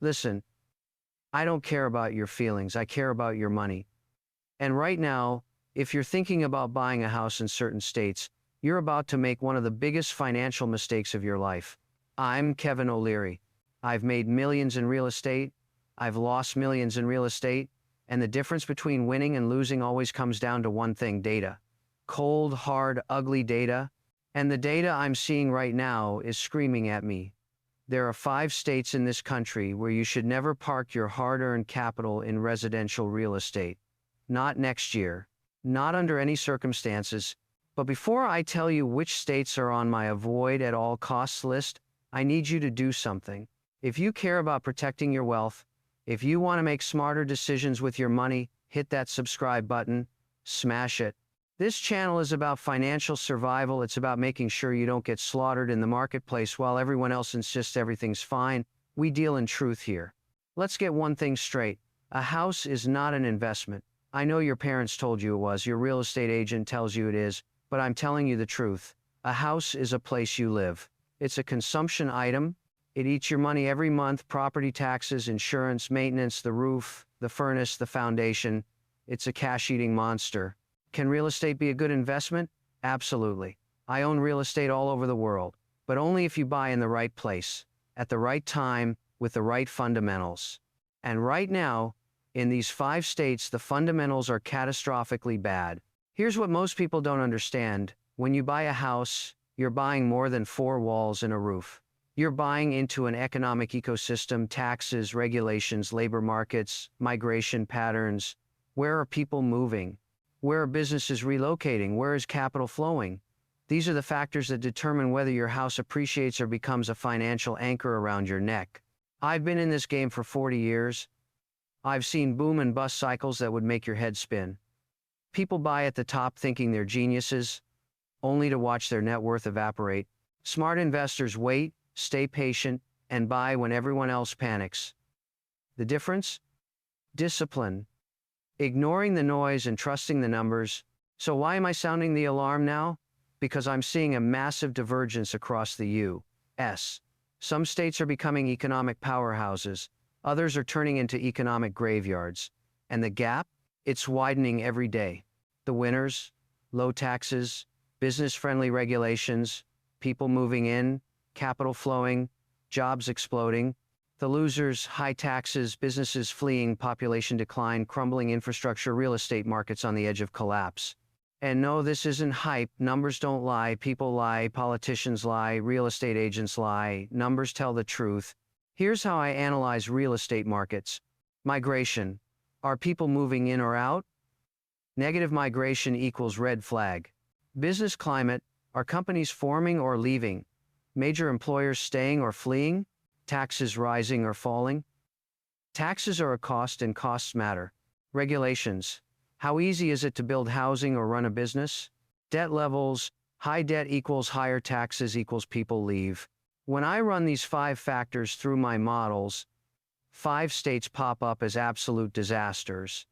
Listen, I don't care about your feelings. I care about your money. And right now, if you're thinking about buying a house in certain states, you're about to make one of the biggest financial mistakes of your life. I'm Kevin O'Leary. I've made millions in real estate. I've lost millions in real estate. And the difference between winning and losing always comes down to one thing: data. Cold, hard, ugly data. And the data I'm seeing right now is screaming at me. There are 5 states in this country where you should never park your hard-earned capital in residential real estate. Not next year. Not under any circumstances. But before I tell you which states are on my avoid at all costs list, I need you to do something. If you care about protecting your wealth, if you want to make smarter decisions with your money, hit that subscribe button, smash it. This channel is about financial survival. It's about making sure you don't get slaughtered in the marketplace while everyone else insists everything's fine. We deal in truth here. Let's get one thing straight. A house is not an investment. I know your parents told you it was, your real estate agent tells you it is, but I'm telling you the truth. A house is a place you live. It's a consumption item. It eats your money every month: property taxes, insurance, maintenance, the roof, the furnace, the foundation. It's a cash-eating monster. Can real estate be a good investment? Absolutely. I own real estate all over the world, but only if you buy in the right place, at the right time, with the right fundamentals. And right now, in these 5 states, the fundamentals are catastrophically bad. Here's what most people don't understand. When you buy a house, you're buying more than 4 walls and a roof. You're buying into an economic ecosystem: taxes, regulations, labor markets, migration patterns. Where are people moving? Where are businesses relocating? Where is capital flowing? These are the factors that determine whether your house appreciates or becomes a financial anchor around your neck. I've been in this game for 40 years. I've seen boom and bust cycles that would make your head spin. People buy at the top thinking they're geniuses, only to watch their net worth evaporate. Smart investors wait, stay patient, and buy when everyone else panics. The difference? Discipline. Ignoring the noise and trusting the numbers. So why am I sounding the alarm now? Because I'm seeing a massive divergence across the U.S. Some states are becoming economic powerhouses. Others are turning into economic graveyards. And the gap? It's widening every day. The winners: low taxes, business-friendly regulations, people moving in, capital flowing, jobs exploding. The losers: high taxes, businesses fleeing, population decline, crumbling infrastructure, real estate markets on the edge of collapse. And no, this isn't hype. Numbers don't lie. People lie. Politicians lie. Real estate agents lie. Numbers tell the truth. Here's how I analyze real estate markets. Migration. Are people moving in or out? Negative migration equals red flag. Business climate. Are companies forming or leaving? Major employers staying or fleeing? Taxes rising or falling? Taxes are a cost and costs matter. Regulations. How easy is it to build housing or run a business? Debt levels. High debt equals higher taxes equals people leave. When I run these 5 factors through my models, 5 states pop up as absolute disasters.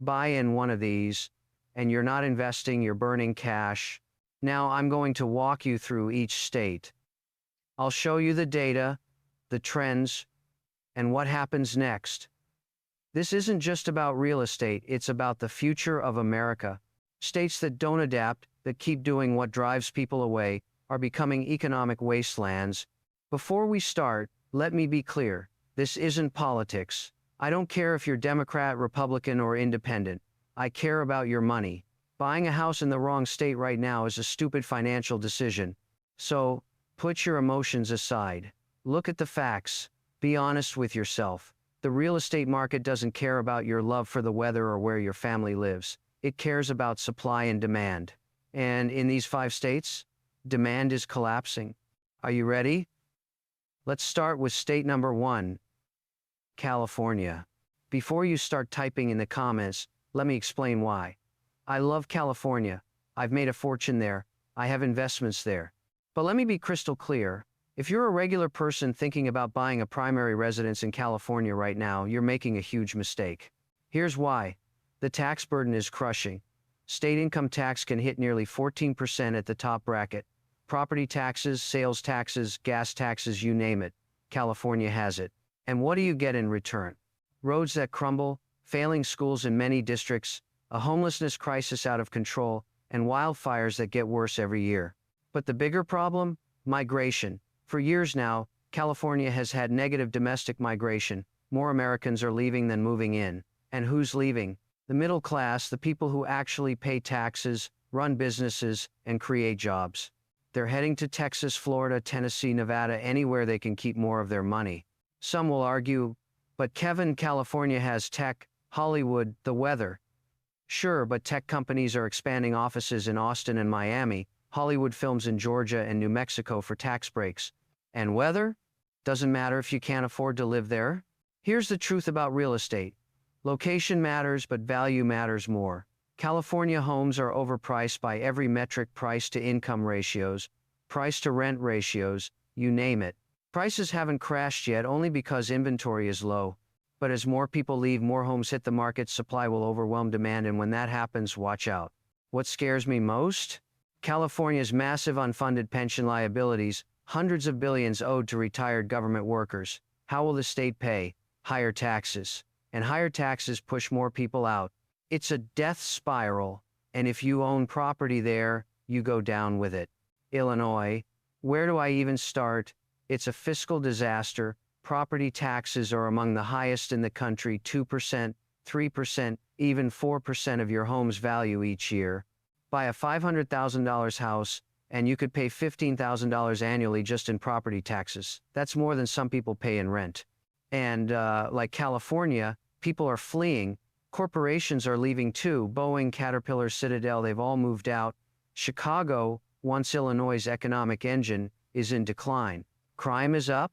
Buy in one of these, and you're not investing, you're burning cash. Now I'm going to walk you through each state. I'll show you the data, the trends, and what happens next. This isn't just about real estate, it's about the future of America. States that don't adapt, that keep doing what drives people away, are becoming economic wastelands. Before we start, let me be clear. This isn't politics. I don't care if you're Democrat, Republican, or independent. I care about your money. Buying a house in the wrong state right now is a stupid financial decision. So, put your emotions aside. Look at the facts. Be honest with yourself. The real estate market doesn't care about your love for the weather or where your family lives. It cares about supply and demand. And in these 5 states, demand is collapsing. Are you ready? Let's start with state number 1, California. Before you start typing in the comments, let me explain why. I love California. I've made a fortune there. I have investments there. But let me be crystal clear. If you're a regular person thinking about buying a primary residence in California right now, you're making a huge mistake. Here's why. The tax burden is crushing. State income tax can hit nearly 14% at the top bracket. Property taxes, sales taxes, gas taxes, you name it. California has it. And what do you get in return? Roads that crumble, failing schools in many districts, a homelessness crisis out of control, and wildfires that get worse every year. But the bigger problem? Migration. For years now, California has had negative domestic migration. More Americans are leaving than moving in. And who's leaving? The middle class, the people who actually pay taxes, run businesses, and create jobs. They're heading to Texas, Florida, Tennessee, Nevada, anywhere they can keep more of their money. Some will argue, but Kevin, California has tech, Hollywood, the weather. Sure, but tech companies are expanding offices in Austin and Miami, Hollywood films in Georgia and New Mexico for tax breaks. And weather? Doesn't matter if you can't afford to live there. Here's the truth about real estate. Location matters, but value matters more. California homes are overpriced by every metric: price to income ratios, price to rent ratios, you name it. Prices haven't crashed yet only because inventory is low. But as more people leave, more homes hit the market, supply will overwhelm demand, and when that happens, watch out. What scares me most? California's massive unfunded pension liabilities, hundreds of billions owed to retired government workers. How will the state pay? Higher taxes. And higher taxes push more people out. It's a death spiral, and if you own property there, you go down with it. Illinois. Where do I even start? It's a fiscal disaster. Property taxes are among the highest in the country: 2%, 3%, even 4% of your home's value each year. Buy a $500,000 house, and you could pay $15,000 annually just in property taxes. That's more than some people pay in rent. And like California, people are fleeing. Corporations are leaving too. Boeing, Caterpillar, Citadel, they've all moved out. Chicago, once Illinois' economic engine, is in decline. Crime is up.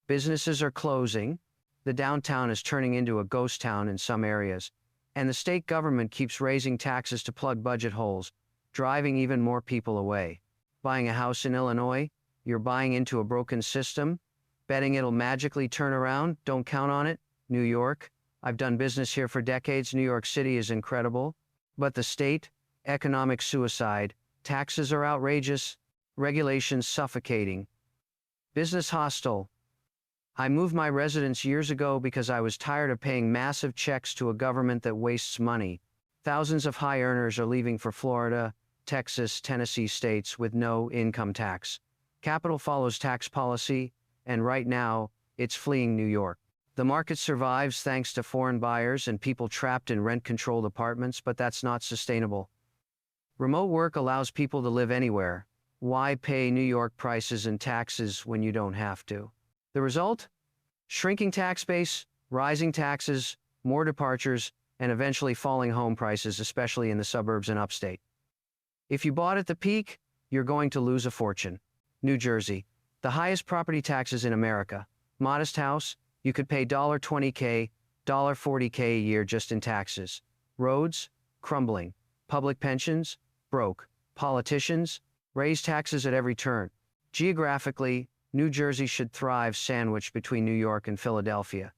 Businesses are closing. The downtown is turning into a ghost town in some areas. And the state government keeps raising taxes to plug budget holes, driving even more people away. Buying a house in Illinois? You're buying into a broken system? Betting it'll magically turn around? Don't count on it. New York? I've done business here for decades. New York City is incredible. But the state? Economic suicide. Taxes are outrageous. Regulations suffocating. Business hostile. I moved my residence years ago because I was tired of paying massive checks to a government that wastes money. Thousands of high earners are leaving for Florida, Texas, Tennessee states with no income tax. Capital follows tax policy, and right now, it's fleeing New York. The market survives thanks to foreign buyers and people trapped in rent-controlled apartments, but that's not sustainable. Remote work allows people to live anywhere. Why pay New York prices and taxes when you don't have to? The result? Shrinking tax base, rising taxes, more departures, and eventually falling home prices, especially in the suburbs and upstate. If you bought at the peak, you're going to lose a fortune. New Jersey, the highest property taxes in America. Modest house, you could pay $20K, $40K a year just in taxes. Roads, crumbling. Public pensions, broke. Politicians, raise taxes at every turn. Geographically, New Jersey should thrive sandwiched between New York and Philadelphia.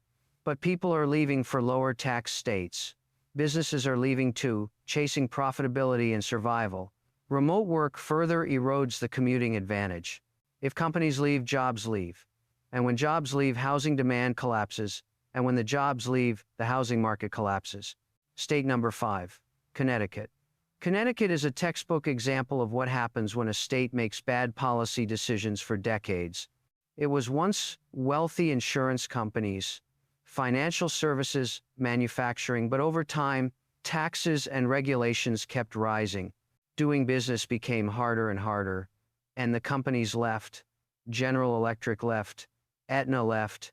But people are leaving for lower tax states. Businesses are leaving too, chasing profitability and survival. Remote work further erodes the commuting advantage. If companies leave, jobs leave. And when jobs leave, housing demand collapses. And when the jobs leave, the housing market collapses. State number 5, Connecticut. Connecticut is a textbook example of what happens when a state makes bad policy decisions for decades. It was once wealthy insurance companies, financial services, manufacturing, but over time, taxes and regulations kept rising. Doing business became harder and harder, and the companies left. General Electric left. Aetna left.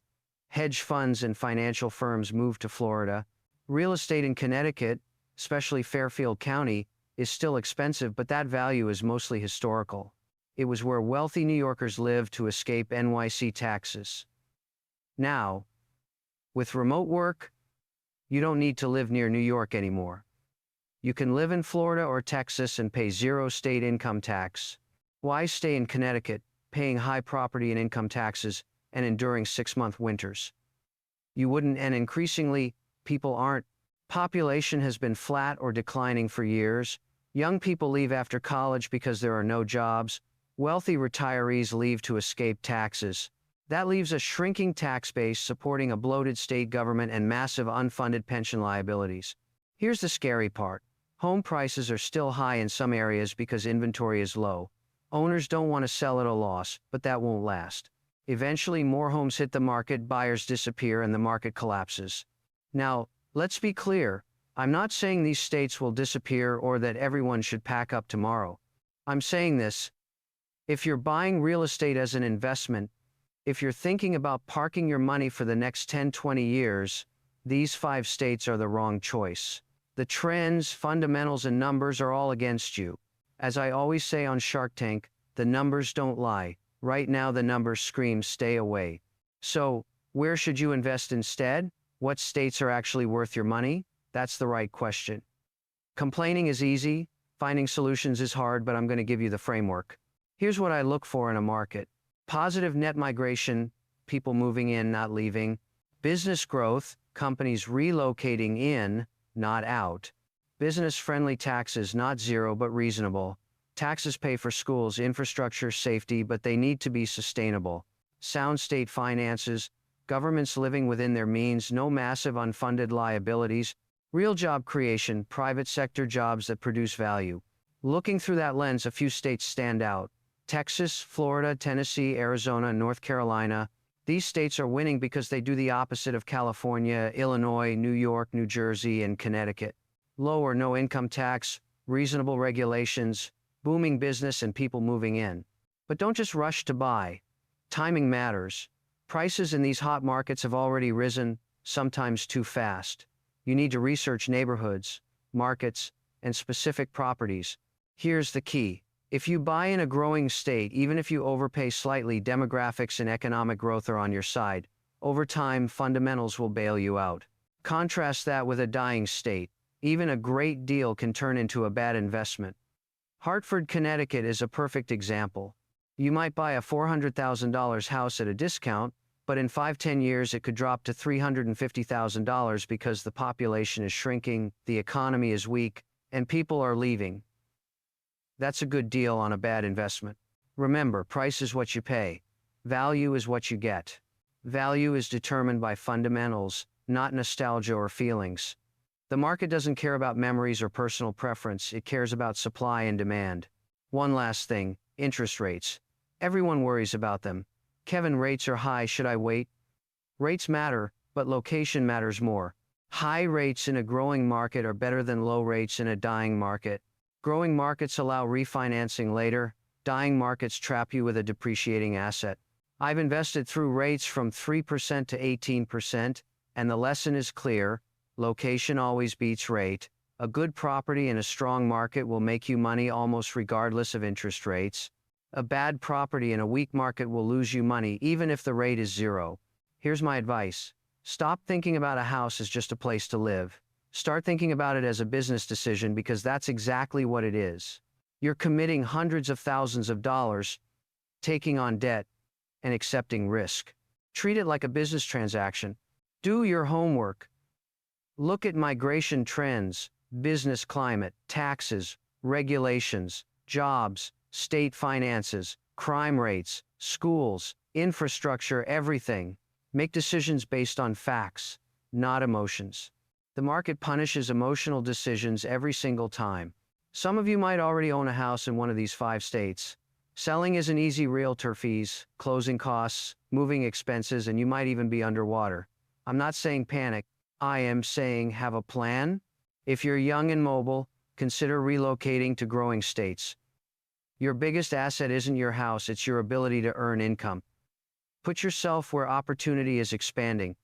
Hedge funds and financial firms moved to Florida. Real estate in Connecticut, especially Fairfield County, is still expensive, but that value is mostly historical. It was where wealthy New Yorkers lived to escape NYC taxes. Now, with remote work, you don't need to live near New York anymore. You can live in Florida or Texas and pay zero state income tax. Why stay in Connecticut, paying high property and income taxes and enduring 6-month winters? You wouldn't, and increasingly, people aren't. Population has been flat or declining for years. Young people leave after college because there are no jobs. Wealthy retirees leave to escape taxes. That leaves a shrinking tax base supporting a bloated state government and massive unfunded pension liabilities. Here's the scary part. Home prices are still high in some areas because inventory is low. Owners don't want to sell at a loss, but that won't last. Eventually, more homes hit the market, buyers disappear, and the market collapses. Now, let's be clear. I'm not saying these states will disappear or that everyone should pack up tomorrow. I'm saying this. If you're buying real estate as an investment, if you're thinking about parking your money for the next 10, 20 years, these 5 states are the wrong choice. The trends, fundamentals, and numbers are all against you. As I always say on Shark Tank, the numbers don't lie. Right now, the numbers scream stay away. So, where should you invest instead? What states are actually worth your money? That's the right question. Complaining is easy, finding solutions is hard, but I'm going to give you the framework. Here's what I look for in a market. Positive net migration, people moving in, not leaving. Business growth, companies relocating in, not out. Business-friendly taxes, not zero, but reasonable. Taxes pay for schools, infrastructure, safety, but they need to be sustainable. Sound state finances, governments living within their means, no massive unfunded liabilities. Real job creation, private sector jobs that produce value. Looking through that lens, a few states stand out. Texas, Florida, Tennessee, Arizona, North Carolina. These states are winning because they do the opposite of California, Illinois, New York, New Jersey, and Connecticut. Low or no income tax, reasonable regulations, booming business, and people moving in. But don't just rush to buy. Timing matters. Prices in these hot markets have already risen, sometimes too fast. You need to research neighborhoods, markets, and specific properties. Here's the key. If you buy in a growing state, even if you overpay slightly, demographics and economic growth are on your side. Over time, fundamentals will bail you out. Contrast that with a dying state. Even a great deal can turn into a bad investment. Hartford, Connecticut is a perfect example. You might buy a $400,000 house at a discount, but in 5-10 years it could drop to $350,000 because the population is shrinking, the economy is weak, and people are leaving. That's a good deal on a bad investment. Remember, price is what you pay. Value is what you get. Value is determined by fundamentals, not nostalgia or feelings. The market doesn't care about memories or personal preference, it cares about supply and demand. One last thing, interest rates. Everyone worries about them. Kevin, rates are high, should I wait? Rates matter, but location matters more. High rates in a growing market are better than low rates in a dying market. Growing markets allow refinancing later, dying markets trap you with a depreciating asset. I've invested through rates from 3% to 18%, and the lesson is clear. Location always beats rate. A good property in a strong market will make you money almost regardless of interest rates. A bad property in a weak market will lose you money even if the rate is zero. Here's my advice. Stop thinking about a house as just a place to live. Start thinking about it as a business decision, because that's exactly what it is. You're committing hundreds of thousands of dollars, taking on debt, and accepting risk. Treat it like a business transaction. Do your homework. Look at migration trends, business climate, taxes, regulations, jobs, state finances, crime rates, schools, infrastructure, everything. Make decisions based on facts, not emotions. The market punishes emotional decisions every single time. Some of you might already own a house in one of these 5 states. Selling isn't easy. Realtor fees, closing costs, moving expenses, and you might even be underwater. I'm not saying panic. I am saying have a plan. If you're young and mobile, consider relocating to growing states. Your biggest asset isn't your house, it's your ability to earn income. Put yourself where opportunity is expanding,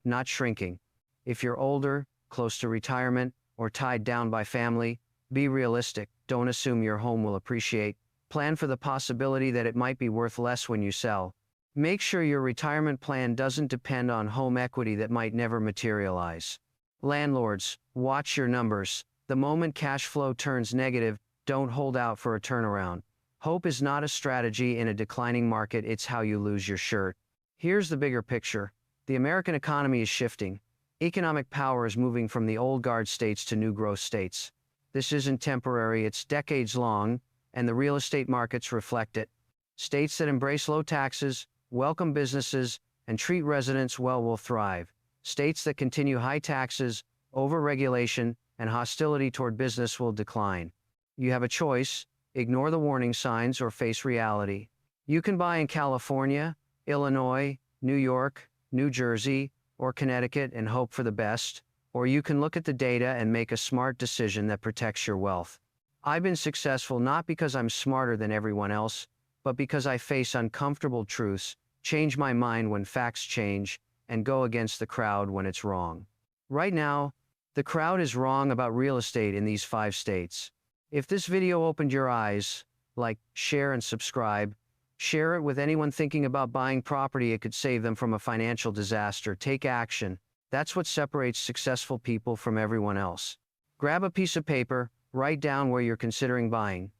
not shrinking. If you're older, close to retirement, or tied down by family, be realistic. Don't assume your home will appreciate. Plan for the possibility that it might be worth less when you sell. Make sure your retirement plan doesn't depend on home equity that might never materialize. Landlords, watch your numbers. The moment cash flow turns negative, don't hold out for a turnaround. Hope is not a strategy in a declining market, it's how you lose your shirt. Here's the bigger picture. The American economy is shifting. Economic power is moving from the old guard states to new growth states. This isn't temporary, it's decades long, and the real estate markets reflect it. States that embrace low taxes, welcome businesses, and treat residents well will thrive. States that continue high taxes, overregulation, and hostility toward business will decline. You have a choice: ignore the warning signs or face reality. You can buy in California, Illinois, New York, New Jersey, or Connecticut and hope for the best, or you can look at the data and make a smart decision that protects your wealth. I've been successful not because I'm smarter than everyone else, but because I face uncomfortable truths, change my mind when facts change, and go against the crowd when it's wrong. Right now, the crowd is wrong about real estate in these 5 states. If this video opened your eyes, like, share and subscribe. Share it with anyone thinking about buying property. It could save them from a financial disaster. Take action. That's what separates successful people from everyone else. Grab a piece of paper, write down where you're considering buying.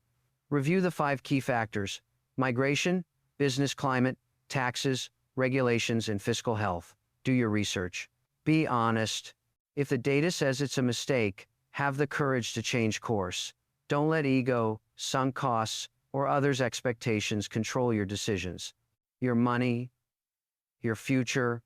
Review the 5 key factors: migration, business climate, taxes, regulations, and fiscal health. Do your research. Be honest. If the data says it's a mistake, have the courage to change course. Don't let ego, sunk costs, or others' expectations control your decisions. Your money, your future,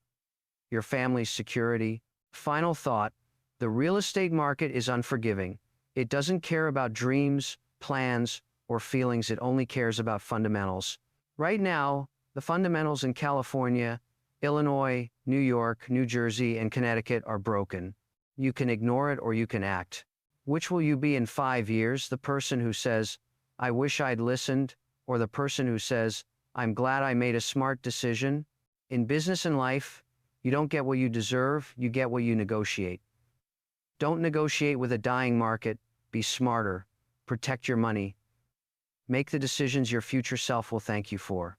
your family's security. Final thought: the real estate market is unforgiving. It doesn't care about dreams, plans, or feelings. It only cares about fundamentals. Right now, the fundamentals in California, Illinois, New York, New Jersey, and Connecticut are broken. You can ignore it or you can act. Which will you be in 5 years? The person who says, "I wish I'd listened," or the person who says, "I'm glad I made a smart decision"? In business and life, you don't get what you deserve, you get what you negotiate. Don't negotiate with a dying market. Be smarter. Protect your money. Make the decisions your future self will thank you for.